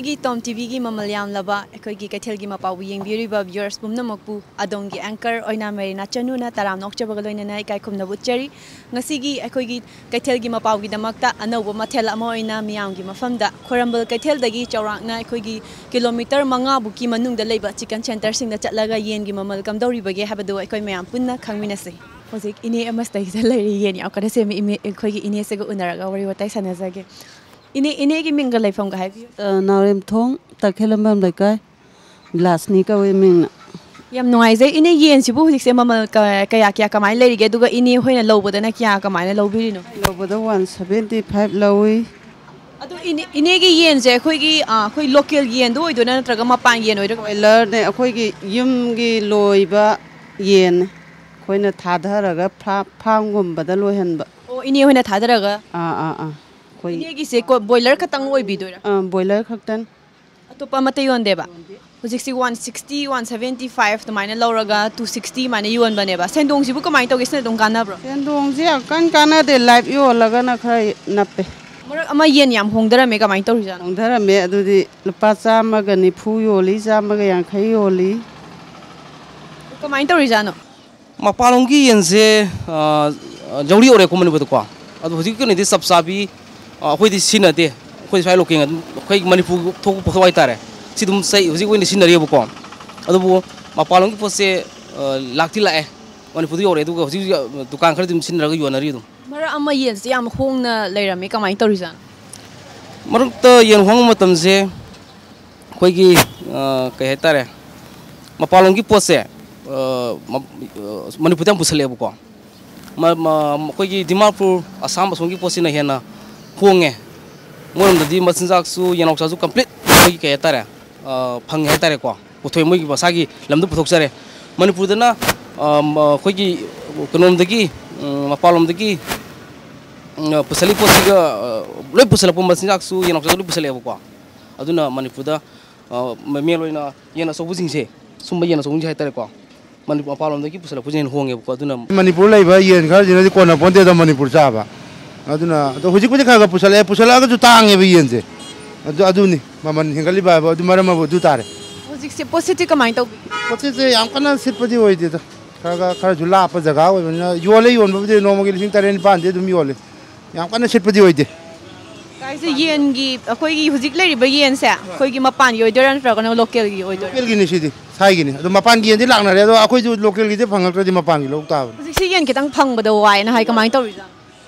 ꯑꯩꯈꯣꯏꯒꯤ ꯇꯣꯝ ꯇꯤꯚꯤꯒꯤ ꯃꯃꯜ ꯌꯥꯝꯂꯕ ꯑꯩꯈꯣꯏꯒꯤ ꯀꯩꯊꯦꯜꯒꯤ ꯃꯄꯥꯎꯕꯨ ꯌꯦꯡꯕꯤꯔꯤꯕ ꯚ꯭ꯌꯨꯑꯔꯁ ꯄꯨꯝꯅꯃꯛꯄꯨ ꯑꯗꯣꯝꯒꯤ ꯑꯦꯡꯀꯔ ꯑꯣꯏꯅ ꯃꯦꯔꯤꯅꯥ ꯆꯅꯨꯅ ꯇꯔꯥꯝꯅ ꯑꯣꯛꯆꯕꯒ ꯂꯣꯏꯅꯅ ꯏꯀꯥꯏ ꯈꯨꯝꯅꯕ ꯎꯠꯆꯔꯤ ꯉꯁꯤꯒꯤ ꯑꯩꯈꯣꯏꯒꯤ ꯀꯩꯊꯦꯜꯒꯤ ꯃꯄꯥꯎꯒꯤꯗꯃꯛꯇ ꯑꯅꯧꯕ ꯃꯊꯦꯜ ꯑꯃ ꯑꯣꯏꯅ ꯃꯤꯌꯥꯝꯒꯤ ꯃꯐꯝꯗ ꯈꯣꯏꯔꯝꯕꯜ ꯀꯩꯊꯦꯜꯗꯒꯤ ꯆꯥꯎꯔꯥꯛꯅ ꯑꯩꯈꯣꯏꯒꯤ ꯀꯤꯂꯣꯃꯤꯇꯔ 5ꯕꯨꯛꯀꯤ ꯃꯅꯨꯡꯗ ꯂꯩꯕ ꯆꯤꯀꯟ ꯁꯦꯟꯇꯔꯁꯤꯡꯗ ꯆꯠꯂꯒ ꯌꯦꯟꯒꯤ ꯃꯃꯜ ꯀꯝꯗꯧꯔꯤꯕꯒꯦ ꯍꯥꯏꯕꯗꯨ ꯑꯩꯈꯣꯏ ꯃꯌꯥꯝ ꯄꯨꯟꯅ ꯈꯪꯃꯤꯟꯅꯁꯤ ꯍꯧꯖꯤꯛ ꯏꯅꯦ ꯑꯃꯁꯤꯗ ꯂꯩꯔꯤ ꯌꯦꯟ ꯌꯥꯝ ꯀꯟꯅ ꯁꯦꯝꯃꯤ ꯑꯩꯈꯣꯏꯒꯤ ꯏꯅꯦꯁꯤꯒ ꯎꯅꯔꯒ ꯋꯥꯔꯤ ꯋꯥꯇꯥꯏ ꯁꯥꯟꯅꯖꯒꯦ ꯏꯅꯦꯒꯤ ꯃꯤꯡꯒ ꯂꯩꯐꯝꯒ ꯍꯥꯏꯕꯤꯌꯨ ꯅꯥꯎꯔꯦꯝꯊꯣꯡ ꯇꯈꯦꯜꯂꯝꯕꯝ ꯂꯩꯀꯥꯏ ꯒ꯭ꯂꯥꯁꯅꯤ ꯀꯧꯏ ꯃꯤꯡꯅ ꯌꯥꯝ ꯅꯨꯡꯉꯥꯏꯖꯩ ꯏꯅꯦ ꯌꯦꯟꯁꯤꯕꯨ ꯍꯧꯖꯤꯛꯁꯦ ꯃꯃꯜ ꯀꯌꯥ ꯀꯃꯥꯏꯅ ꯂꯩꯔꯤꯒꯦ ꯑꯗꯨꯒ ꯏꯅꯦ ꯍꯣꯏꯅ ꯂꯧꯕꯗꯅ ꯀꯌꯥ ꯀꯃꯥꯏꯅ ꯂꯧꯕꯤꯔꯤꯅꯣ ꯂꯧꯕꯗ 175 ꯂꯧꯏ ꯑꯗꯨ ꯏꯅꯦꯒꯤ ꯌꯦꯟꯁꯦ ꯑꯩꯈꯣꯏ ꯂꯣꯀꯦꯜꯒꯤ ꯌꯦꯟꯗꯣ ꯑꯣꯏꯗꯣꯏꯔꯥ ꯅꯠꯇ꯭ꯔꯒ ꯃꯄꯥꯟ ꯌꯦꯟ ꯑꯣꯏꯗꯣꯏꯔꯥ ꯕꯣꯏꯂꯔꯅꯦ ꯑꯩꯈꯣꯏꯒꯤ ꯌꯨꯝꯒꯤ ꯂꯣꯏꯕ ꯌꯦꯟ ꯑꯩꯈꯣꯏꯅ ꯊꯥꯗꯔꯒ ꯐꯥꯝꯒꯨꯝꯕꯗ ꯂꯣꯏꯍꯟꯕ ꯑꯣ ꯏꯅꯦ ꯍꯣꯏꯅ ꯊꯥꯗꯔꯒ ꯑꯩꯈꯣꯏ ꯏꯅꯦꯒꯤꯁꯦ ꯕꯣꯏꯂꯔ ꯈꯛꯇꯪ ꯑꯣꯏꯕꯤꯗꯣꯏꯔꯥ ꯕꯣꯏꯂꯔ ꯈꯛꯇꯪ ꯑꯇꯣꯞꯄ ꯑꯃꯠꯇ ꯌꯣꯟꯗꯦꯕ ꯍꯧꯖꯤꯛꯁꯤ 160 175 ꯑꯗꯨꯃꯥꯏꯅ ꯂꯧꯔꯒ 260 ꯑꯗꯨꯃꯥꯏꯅ ꯌꯣꯟꯕꯅꯦꯕ ꯁꯦꯟꯗꯣꯡꯁꯤꯕꯨ ꯀꯃꯥꯏꯅ ꯇꯧꯒꯦ ꯁꯤꯅ ꯑꯗꯨꯝ ꯀꯥꯟꯅꯕ꯭ꯔꯣ ꯁꯦꯟꯗꯣꯡꯁꯦ ꯌꯥꯝ ꯀꯥꯟꯅꯗꯦ ꯂꯥꯏꯐ ꯌꯣꯜꯂꯒꯅ ꯈꯔ ꯅꯞꯄꯦ ꯃꯔꯛ ꯑꯃ ꯌꯦꯟ ꯌꯥꯝ ꯍꯣꯡꯊꯔꯝꯃꯦ ꯀꯃꯥꯏꯅ ꯇꯧꯔꯤꯖꯥꯠꯅꯣ ꯍꯣꯡꯊꯔꯝꯃꯦ ꯑꯗꯨꯗꯤ ꯂꯨꯄꯥ 190 ꯌꯣꯜꯂꯤ 150 ꯌꯣꯜꯂꯤ ꯀꯃꯥꯏꯅ ꯇꯧꯔꯤꯖꯥꯠꯅꯣ ꯃꯄꯥꯟꯂꯣꯝꯒꯤ ꯌꯦꯟꯁꯦ ꯖꯧꯔꯤ ꯑꯣꯏꯔꯦꯀꯣ ꯃꯅꯤꯄꯨꯔꯗꯀꯣ ꯑꯗꯣ ꯍꯧꯖꯤꯛꯀꯤ ꯑꯣꯏꯅꯗꯤ ꯆꯞ ꯆꯥꯕꯤ ꯑꯩꯈꯣꯏꯗꯤ ꯁꯤꯖꯤꯟꯅꯗꯦ ꯑꯩꯈꯣꯏ ꯁ꯭ꯋꯥꯏ ꯂꯣꯀꯦꯜ ꯑꯗꯨꯝ ꯑꯩꯈꯣꯏ ꯃꯅꯤꯄꯨꯔ ꯊꯣꯛꯄ ꯄꯣꯠꯊꯣꯛ ꯍꯥꯏꯇꯥꯔꯦ ꯁꯤ ꯑꯗꯨꯝ ꯍꯧꯖꯤꯛ ꯑꯣꯏꯅ ꯁꯤꯖꯤꯟꯅꯔꯤꯕꯀꯣ ꯑꯗꯨꯕꯨ ꯃꯄꯥꯟꯂꯣꯝꯒꯤ ꯄꯣꯠꯁꯦ ꯂꯥꯛꯇꯤ ꯂꯥꯛꯑꯦ ꯃꯅꯤꯄꯨꯔꯗ ꯌꯧꯔꯛꯑꯦ ꯑꯗꯨꯒ ꯍꯧꯖꯤꯛ ꯗꯨꯀꯥꯟ ꯈꯔꯗꯤ ꯑꯗꯨꯝ ꯁꯤꯖꯤꯟꯅꯔꯒ ꯌꯣꯟꯅꯔꯤ ꯑꯗꯨꯝ ꯃꯔꯛ ꯑꯃ ꯌꯦꯟꯁꯦ ꯌꯥꯝ ꯍꯣꯡꯅ ꯂꯩꯔꯝꯃꯦ ꯀꯃꯥꯏꯅ ꯇꯧꯔꯤꯖꯥꯠꯅꯣ ꯃꯔꯛꯇ ꯌꯦꯟ ꯍꯣꯡꯕ ꯃꯇꯝꯁꯦ ꯑꯩꯈꯣꯏꯒꯤ ꯀꯩ ꯍꯥꯏꯇꯥꯔꯦ ꯃꯄꯥꯟꯂꯣꯝꯒꯤ ꯄꯣꯠꯁꯦ ꯃꯅꯤꯄꯨꯔꯗ ꯌꯥꯝ ꯄꯨꯁꯜꯂꯛꯑꯦꯕꯀꯣ ꯑꯩꯈꯣꯏꯒꯤ ꯗꯤꯃꯥꯄꯨꯔ ꯑꯁꯥꯝ ꯑꯁꯣꯝꯒꯤ ꯄꯣꯠꯁꯤꯅ ꯍꯦꯟꯅ ꯍꯣꯡꯉꯦ ꯃꯣꯏꯔꯣꯝꯗꯗꯤ ꯃꯆꯤꯟꯖꯥꯛꯁꯨ ꯌꯦꯅꯥꯎꯆꯥꯁꯨ ꯀꯝꯄ꯭ꯂꯤꯠ ꯑꯩꯈꯣꯏꯒꯤ ꯀꯩ ꯍꯥꯏꯇꯥꯔꯦ ꯐꯪꯉꯦ ꯍꯥꯏꯇꯥꯔꯦꯀꯣ ꯄꯨꯊꯣꯛꯑꯦ ꯃꯣꯏꯒꯤ ꯃꯁꯥꯒꯤ ꯂꯝꯗ ꯄꯨꯊꯣꯛꯆꯔꯦ ꯃꯅꯤꯄꯨꯔꯗꯅ ꯑꯩꯈꯣꯏꯒꯤ ꯀꯩꯅꯣꯝꯗꯒꯤ ꯃꯄꯥꯟꯂꯣꯝꯗꯒꯤ ꯄꯨꯁꯜꯂꯤ ꯄꯣꯠꯁꯤꯒ ꯂꯣꯏ ꯄꯨꯁꯜꯂꯛꯄ ꯃꯆꯤꯟꯖꯥꯛꯁꯨ ꯌꯦꯅꯥꯎꯆꯥꯁꯨ ꯂꯣꯏ ꯄꯨꯁꯜꯂꯛꯑꯦꯕꯀꯣ ꯑꯗꯨꯅ ꯃꯅꯤꯄꯨꯔꯗ ꯃꯦꯟ ꯑꯣꯏꯅ ꯌꯦꯟ ꯑꯆꯧꯕꯁꯤꯡꯁꯦ ꯁꯨꯝꯕ ꯌꯦꯟ ꯑꯆꯧꯕꯁꯤꯡꯁꯦ ꯍꯥꯏꯇꯥꯔꯦꯀꯣ ꯃꯄꯥꯟꯂꯣꯝꯗꯒꯤ ꯄꯨꯁꯜꯂꯛꯄꯁꯦ ꯍꯦꯟꯅ ꯍꯣꯡꯉꯦꯕꯀꯣ ꯑꯗꯨꯅ ꯃꯅꯤꯄꯨꯔ ꯂꯩꯕ ꯌꯦꯟ ꯈꯔꯁꯤꯅꯗꯤ ꯀꯣꯟꯅ ꯄꯣꯟꯇꯦꯗ ꯃꯅꯤꯄꯨꯔ ꯆꯥꯕ ꯑꯗꯨꯅ ꯑꯗꯣ ꯍꯧꯖꯤꯛꯄꯨꯗꯤ ꯈꯔ ꯄꯨꯁꯜꯂꯛꯑꯒꯁꯨ ꯇꯥꯡꯉꯦꯕ ꯌꯦꯟꯁꯦ ꯑꯗꯨꯅꯤ ꯃꯃꯜ ꯍꯦꯟꯒꯠꯂꯤꯕ ꯍꯥꯏꯕ ꯑꯗꯨ ꯃꯔꯝ ꯑꯗꯨ ꯇꯥꯔꯦ ꯍꯧꯖꯤꯛꯁꯦ ꯄꯣꯠꯁꯤꯠꯇꯤ ꯀꯃꯥꯏꯅ ꯇꯧꯕꯤ ꯄꯣꯠꯁꯤꯠꯁꯦ ꯌꯥꯝ ꯀꯟꯅ ꯁꯤꯠꯄꯗꯤ ꯑꯣꯏꯗꯦꯗ ꯈꯔꯁꯨ ꯂꯥꯞꯄ ꯖꯒꯥ ꯑꯣꯏꯕꯅꯤ나 ꯌꯣꯟꯕꯕꯨꯗꯤ ꯅꯣꯡꯃꯒꯤ 9,000-9,000 ꯑꯗꯨꯝ ꯌꯣꯜꯂꯦ ꯌꯥꯝ ꯀꯟꯅ ꯁꯤꯠꯄꯗꯤ ꯑꯣꯏꯗꯦ ꯀꯥꯏꯁꯦ ꯌꯦꯟꯒꯤ ꯑꯩꯈꯣꯏꯒꯤ ꯍꯧꯖꯤꯛ ꯂꯩꯔꯤꯕ ꯌꯦꯟꯁꯦ ꯑꯩꯈꯣꯏꯒꯤ ꯃꯄꯥꯟꯒꯤ ꯑꯣꯏꯗꯣꯏꯔꯥ ꯅꯠꯇ꯭ꯔꯒꯅ ꯂꯣꯀꯦꯜꯒꯤ ꯑꯣꯏꯗꯣꯏꯔꯥ ꯂꯣꯀꯦꯜꯒꯤꯅꯤ ꯁꯤꯗꯤ ꯁꯥꯏꯒꯤꯅꯤ ꯑꯗꯣ ꯃꯄꯥꯟꯒꯤ ꯌꯦꯟꯗꯤ ꯂꯥꯛꯅꯔꯦ ꯑꯗꯣ ꯑꯩꯈꯣꯏꯁꯨ ꯂꯣꯀꯦꯜꯒꯤꯗꯤ ꯐꯪꯉꯛꯇ꯭ꯔꯗꯤ ꯃꯄꯥꯟꯒꯤ ꯂꯧ ꯇꯥꯕꯅꯤ ꯍꯧꯖꯤꯛꯁꯤ ꯌꯦꯟ ꯈꯤꯇꯪ ꯐꯪꯕꯗ ꯋꯥꯏꯅ ꯍꯥꯏ ꯀꯃꯥꯏꯅ ꯇꯧꯔꯤꯖꯥꯠꯅꯣ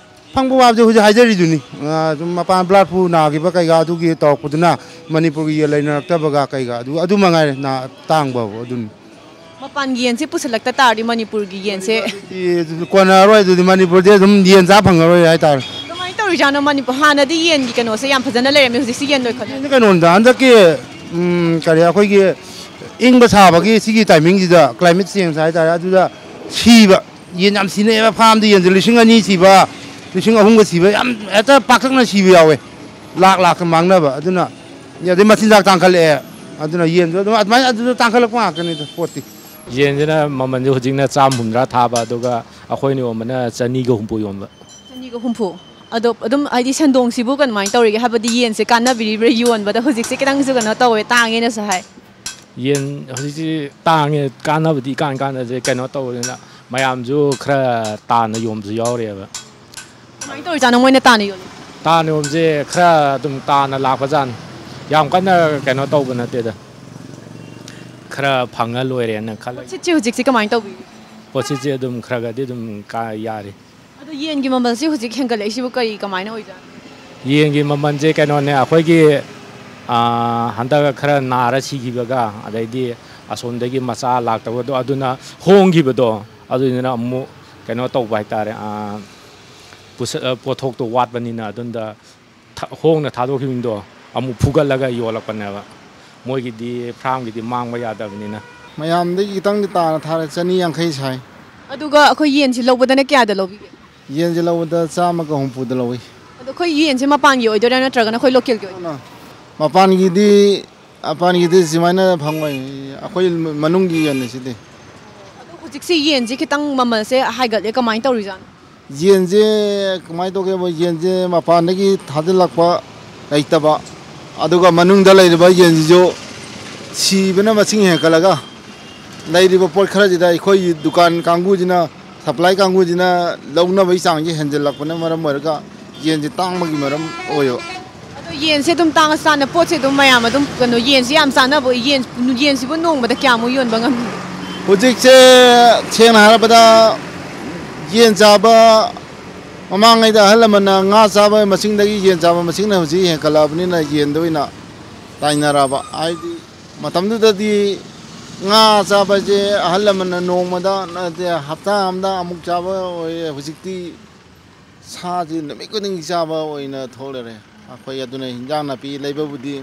ꯐꯪꯕ ꯋꯥꯕꯁꯦ ꯍꯧꯖꯤꯛ ꯍꯥꯏꯖꯔꯤꯗꯨꯅꯤ ꯁꯨꯝ ꯃꯄꯥꯟ ꯕ꯭ꯂꯥꯠ ꯐ꯭ꯂꯨ ꯅꯥꯈꯤꯕ ꯀꯩꯀꯥ ꯑꯗꯨꯒꯤ ꯇꯧꯔꯛꯄꯗꯨꯅ ꯃꯅꯤꯄꯨꯔꯒꯤ ꯌꯦꯟ ꯂꯩꯅꯔꯛꯇꯕꯒ ꯀꯩꯀꯥ ꯑꯗꯨ ꯃꯉꯥꯏꯔꯦ ꯇꯥꯡꯕꯕꯨ ꯑꯗꯨꯅꯤ ꯃꯄꯥꯟꯒꯤ ꯌꯦꯟꯁꯦ ꯄꯨꯁꯜꯂꯛꯇ ꯇꯥꯔꯗꯤ ꯃꯅꯤꯄꯨꯔꯒꯤ ꯌꯦꯟꯁꯦ ꯀꯣꯟꯅꯔꯔꯣꯏ ꯑꯗꯨꯗꯤ ꯃꯅꯤꯄꯨꯔꯗꯤ ꯑꯗꯨꯝ ꯌꯦꯟ ꯆꯥ ꯐꯪꯉꯔꯣꯏ ꯍꯥꯏꯇꯥꯔꯦ ꯀꯃꯥꯏꯅ ꯇꯧꯔꯤꯖꯥꯠꯅꯣ ꯃꯅꯤꯄꯨꯔ ꯍꯥꯟꯅꯗꯤ ꯌꯦꯟꯒꯤ ꯀꯩꯅꯣꯁꯦ ꯌꯥꯝ ꯐꯖꯅ ꯂꯩꯔꯝꯃꯦ ꯍꯧꯖꯤꯛꯁꯤ ꯌꯦꯟ ꯂꯣꯏꯈꯠꯂꯦ ꯀꯩꯅꯣꯗ ꯍꯟꯗꯛꯀꯤ ꯀꯔꯤ ꯑꯩꯈꯣꯏꯒꯤ ꯏꯪꯕ ꯁꯥꯕꯒꯤ ꯁꯤꯒꯤ ꯇꯥꯏꯃꯤꯡꯁꯤꯗ ꯀ꯭ꯂꯥꯏꯃꯦꯠ ꯆꯦꯟꯖ ꯍꯥꯏꯇꯥꯔꯦ ꯑꯗꯨꯗ ꯁꯤꯕ ꯌꯦꯟ ꯌꯥꯝ ꯁꯤꯅꯩꯑꯕ ꯐꯥꯔꯝꯗ ꯌꯦꯟꯁꯦ 2,000 ꯁꯤꯕ 3,000 ꯁꯤꯕ ꯌꯥꯝ ꯍꯦꯛꯇ ꯄꯥꯛꯇꯛꯅ ꯁꯤꯕ ꯌꯥꯎꯋꯦ ꯂꯥꯛ ꯃꯥꯡꯅꯕ ꯑꯗꯨꯅ ꯑꯗꯩ ꯃꯆꯤꯟꯖꯥꯛ ꯇꯥꯡꯈꯠꯂꯛꯑꯦ ꯑꯗꯨꯅ ꯌꯦꯟꯁꯨ ꯑꯗꯨꯃꯥꯏꯅ ꯑꯗꯨꯗ ꯇꯥꯡꯈꯠꯂꯛꯄ ꯉꯥꯛꯇꯅꯤꯗ ꯄꯣꯠꯇꯤ ꯌꯦꯟꯁꯤꯅ ꯃꯃꯜꯁꯦ ꯍꯧꯖꯤꯛꯅ 150 ꯊꯥꯕ ꯑꯗꯨꯒ ꯑꯩꯈꯣꯏꯅ ꯌꯣꯟꯕꯅ 250 ꯌꯣꯟꯕ 250 ꯑꯗꯣ ꯑꯗꯨꯝ ꯍꯥꯏꯗꯤ ꯁꯦꯟꯗꯣꯡꯁꯤꯕꯨ ꯀꯃꯥꯏꯅ ꯇꯧꯔꯤꯒꯦ ꯍꯥꯏꯕꯗꯤ ꯌꯦꯟꯁꯦ ꯀꯥꯟꯅꯕꯤꯔꯤꯕ꯭ꯔꯥ ꯌꯣꯟꯕꯗ ꯍꯧꯖꯤꯛꯁꯦ ꯈꯤꯇꯪꯁꯨ ꯀꯩꯅꯣ ꯇꯧꯋꯦ ꯇꯥꯡꯉꯦꯅꯁꯨ ꯍꯥꯏ ꯌꯦꯟ ꯍꯧꯖꯤꯛꯁꯤ ꯇꯥꯡꯉꯦ ꯀꯥꯟꯅꯕꯗꯤ ꯀꯥꯟꯅꯁꯦ ꯀꯩꯅꯣ ꯇꯧꯕꯅꯤꯅ ꯃꯌꯥꯝꯁꯨ ꯈꯔ ꯇꯥꯅ ꯌꯣꯟꯕꯁꯨ ꯌꯥꯎꯔꯦꯕ ꯀꯃꯥꯏꯅ ꯇꯧꯔꯤꯖꯥꯠꯅꯣ ꯃꯣꯏꯅ ꯇꯥꯅ ꯌꯣꯜꯂꯤ ꯇꯥꯅ ꯌꯣꯟꯕꯁꯦ ꯈꯔ ꯑꯗꯨꯝ ꯇꯥꯅ ꯂꯥꯛꯄꯖꯥꯠꯅꯤ ꯌꯥꯝ ꯀꯟꯅ ꯀꯩꯅꯣ ꯇꯧꯕ ꯅꯠꯇꯦꯗ ꯈꯔ ꯐꯪꯉ ꯂꯣꯏꯔꯦꯅ ꯈꯜꯂꯦ ꯄꯣꯠꯁꯤꯠꯁꯦ ꯍꯧꯖꯤꯛꯁꯤ ꯀꯃꯥꯏꯅ ꯇꯧꯕꯤ ꯄꯣꯠꯁꯤꯠꯁꯦ ꯑꯗꯨꯝ ꯈꯔꯗꯤ ꯑꯗꯨꯝ ꯌꯥꯔꯤ ꯑꯗꯣ ꯌꯦꯟꯒꯤ ꯃꯃꯜꯁꯤ ꯍꯧꯖꯤꯛ ꯍꯦꯟꯒꯠꯂꯛꯏꯁꯤꯕꯨ ꯀꯃꯥꯏꯅ ꯑꯣꯏꯖꯥꯠꯅꯣ ꯌꯦꯟꯒꯤ ꯃꯃꯜꯁꯦ ꯀꯩꯅꯣꯅꯦ ꯑꯩꯈꯣꯏꯒꯤ ꯍꯟꯗꯛ ꯈꯔ ꯅꯥꯔ ꯁꯤꯈꯤꯕꯒ ꯑꯗꯩꯗꯤ ꯑꯁꯣꯝꯗꯒꯤ ꯃꯆꯥ ꯂꯥꯛꯇꯕꯗꯣ ꯑꯗꯨꯅ ꯍꯣꯡꯈꯤꯕꯗꯣ ꯑꯗꯨꯗꯨꯅ ꯑꯃꯨꯛ ꯀꯩꯅꯣ ꯇꯧꯕ ꯍꯥꯏꯇꯥꯔꯦ ꯄꯣꯠꯊꯣꯛꯇꯣ ꯋꯥꯠꯄꯅꯤꯅ ꯑꯗꯨꯝꯗ ꯍꯣꯡꯅ ꯊꯥꯗꯣꯛꯈꯤꯕꯗꯣ ꯑꯃꯨꯛ ꯐꯨꯒꯠꯂꯒ ꯌꯣꯜꯂꯛꯄꯅꯦꯕ ꯃꯣꯏꯒꯤꯗꯤ ꯐꯥꯔꯝꯒꯤꯗꯤ ꯃꯥꯡꯕ ꯌꯥꯗꯕꯅꯤꯅ ꯃꯌꯥꯝꯗꯒꯤ ꯈꯤꯇꯪꯗꯤ ꯇꯥꯅ ꯊꯥꯔꯦ 250 ꯁꯥꯏ ꯑꯗꯨꯒ ꯑꯩꯈꯣꯏ ꯌꯦꯟꯁꯤ ꯂꯧꯕꯗꯅ ꯀꯌꯥꯗ ꯂꯧꯕꯤꯒꯦ ꯌꯦꯟꯁꯦ ꯂꯧꯕꯗ 150 ꯂꯧꯏ ꯑꯗꯣ ꯑꯩꯈꯣꯏ ꯌꯦꯟꯁꯦ ꯃꯄꯥꯟꯒꯤ ꯑꯣꯏꯗꯣꯏꯔꯥ ꯅꯠꯇ꯭ꯔꯒꯅ ꯑꯩꯈꯣꯏ ꯂꯣꯀꯦꯜꯒꯤ ꯑꯣꯏꯗꯣꯏꯔꯥ ꯃꯄꯥꯟꯒꯤꯗꯤ ꯁꯨꯃꯥꯏꯅ ꯐꯪꯉꯣꯏ ꯑꯩꯈꯣꯏ ꯃꯅꯨꯡꯒꯤ ꯌꯦꯟꯅꯤ ꯁꯤꯗꯤ ꯑꯗꯣ ꯍꯧꯖꯤꯛꯁꯤ ꯌꯦꯟꯁꯦ ꯈꯤꯇꯪ ꯃꯃꯜꯁꯦ ꯍꯥꯏꯒꯠꯂꯦ ꯀꯃꯥꯏꯅ ꯇꯧꯔꯤꯖꯥꯠꯅꯣ ꯌꯦꯟꯁꯦ ꯀꯃꯥꯏꯅ ꯇꯧꯒꯦꯕ ꯌꯦꯟꯁꯦ ꯃꯄꯥꯟꯗꯒꯤ ꯊꯥꯖꯤꯜꯂꯛꯄ ꯂꯩꯇꯕ aduga manungda leiriba yenjijo sibena masing hekalaga leiriba pot khara jida khoi dukan kanggu jina supply kanggu jina launa bai changji henjelakpana maram marga yenji tangmagi maram oyo yen se dum tang sana pot se dum mayam dum kano yen se am sana bo yen se bo nong bada kya mo yon bangam hojik se cheng harabada yen jaba mamangai da halamana nga jaba masing dagi yen jaba masing na hoji he kalabni na yen doina tainaraba aidi matamdu dadi nga jaba je halamana nongmada na de hafta amda amuk jaba hojikti sa ji namikuning jaba oina tholere akhoi aduna hinjang na pi leibabudi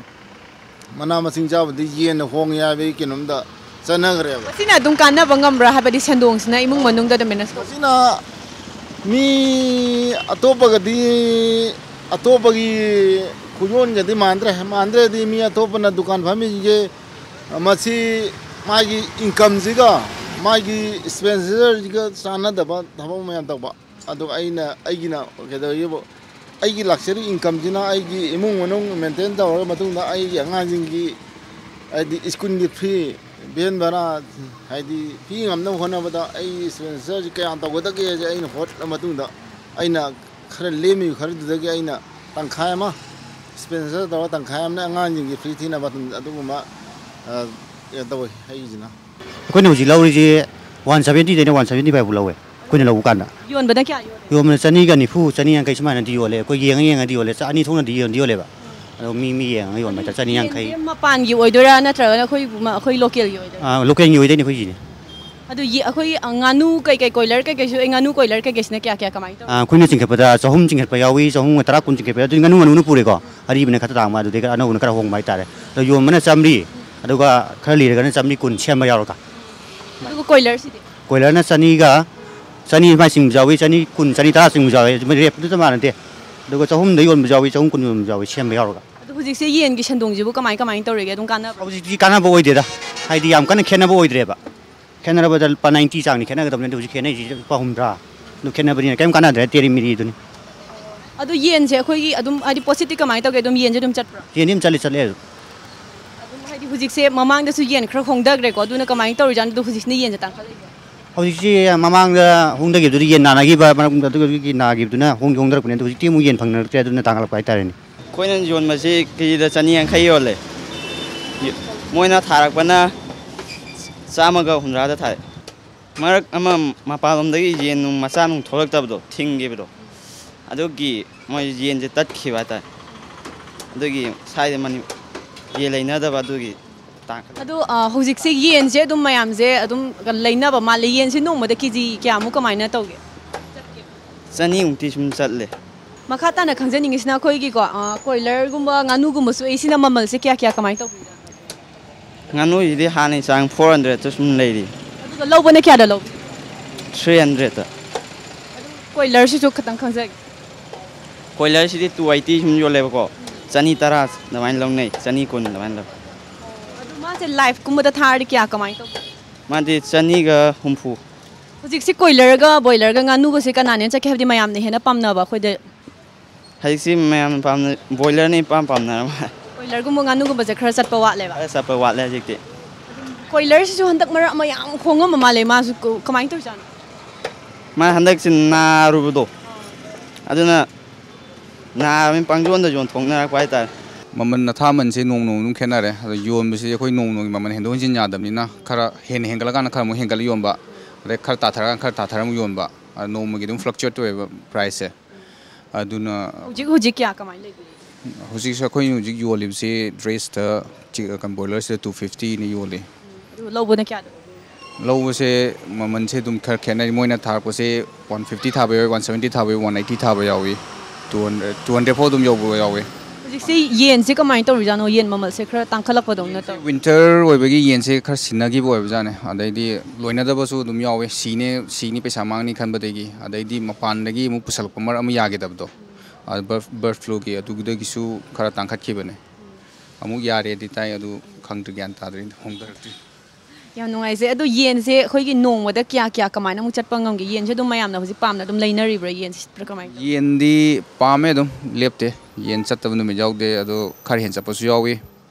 mana masing jabudi yen hong ya be kinomda chanagre ba sina dum kana bangam ra habadi sendong sina imung manung da menas sina mi atopagadi kuyon gadi mandre di mi atopana dukan phami je masi magi income jiga magi expenses jiga sana daba thaba ma tabba adu aigina kedo yebo aigi luxury income jina aigi imung manung maintain da matungda aigi angajingi adi school gi free ben bana haidi fi ngamna hona bada ai sponsor ji kaya ta goda ke aina hot matungda aina khara lemi khara dudagi aina tangkhai ma sponsor da tangkhai amna angajingi free thina batun aduguma ya dawai ai jina koine uji lauri ji 170 de 175 bu lawe koine lawu kana yon bada kya yon me chani ga ni fu chani yang kai sma na di yole ko yeng di yole cha ani thong na di yole ba mi yang yon ma cha chani yang kai ma pan gi oidora na tra khoi local gi oidora local ni oide ni khoi ji adu ye khoi nganu kai koiler kai su nganu koiler kai sna kya kamai to koine ching pa da chahum ching pa yawi chahum tara kun ching pa da nganu pure ko ari bne khata tang ma du de ka anu ka hong mai tare to yon mana chamri adu ga khali ga na chamri kun chem ba yaw ka adu koiler si de koiler na chani mai sing jawi chani kun chani ta sing jawi rep du ma na de adu ga chahum de yon jawi chahum kun yon jawi chem ba yaw ka adu hujik se yen gi sendong ji bu kamai torege dum kana hujik ji kana bo oide da haidi yam kana khena bo oidre ba khena ba dal pa 90 chang ni khena ga tamne hujik khena ji pa humra nu khena bari kem kana dre teri miri dun adu yen je khoi gi adum adi positive kamai to ge dum yen je dum chat pra yen nim chali chale adum haidi hujik se mamang da su yen khra khong dag re ko duna kamai tor jan du hujik ni yen je tang khale hujik ji mamang da hung da gi du yen na na gi ba ma da du gi na gi du na hung da ku ne hujik ti mu yen phang na tre du na tang la pai tare ni koinen yon masi ki da chani yang khai yole moina tharak bana samaga hundra da thai marak ama mapalom da gi yen nung macha nung tholak tab do thing gi do adugi moi yen je tat khi ba ta adugi sai de mani ye leina da ba adugi ta adu hujik se yen je dum mayam je adum leina ba ma le yen se nong ma da ki ji kya mu kamai na to ge chani ungti sum chatle makata na khangjaning isna khoi gi ko koiler gumba nganu gumba su isina mamal se kya kamai to nganu idi hanai sang 400 to sum leiri adu lo bone kya da lo 300 ta koiler si chu khatang khangjag koiler si 280 sum yole ko chani tara na main long nei chani kun na main lo adu ma se life gumba da thar kya kamai to ma di chani ga humfu hujik se koiler ga boiler ga nganu go se kana ne cha khebdi mayam ne hena pamna ba khoi de haisi mayam pam boiler ni pam na ma koiler gumba nganu gumba je khara chat pa wa le ba sa pa wat le jikti koiler si chu handak mara mayam khongam ma le ma su kamai to jan ma handak sin na rubudo aduna na min pangjon da jon thong na kwai ta maman na thaman se nong nong khena re yon bi se khoi nong nong maman hendo jin ya dam ni na khara hengala kana khara mo hengal yon ba re khar ta thara mu yon ba no mu gi dum fluctuate to price se aduna hujik kya kamai le hujik sa khoi hujik yolib se dress ta kan boiler se 250 ni yole lo bone kya lo se maman se dum khar khena moina thar ko se 150 thabe 170 thabe 180 thabe yawi 200 pho dum yobu yawi hujik se yen se kamai to jan no yen mamal se khara tang khalak pa dong na to winter oibagi yen se khar sinagi bo oib jane adaidi loina da basu dum yawe sini pesa mangni khan badegi adaidi mapan dagi mu pusal pamar am yage dabdo bird flu gi adu gida gisu khara tangkhat khibane amu yare di tai adu khangtu gyan ta drin hongdar ya nungai se adu yen se khoi gi nong ma da kya kamai na mu chat pangam gi yen se dum mayam na hujik pam na dum leinari bra yen se kamai yen di pame dum lepte ꯌꯦꯟ ꯆꯠꯇꯕ ꯅꯨꯃꯤꯠ ꯌꯥꯎꯗꯦ ꯑꯗꯣ ꯈꯔ hand ꯆꯠꯄꯁꯨ ꯌꯥꯎꯏ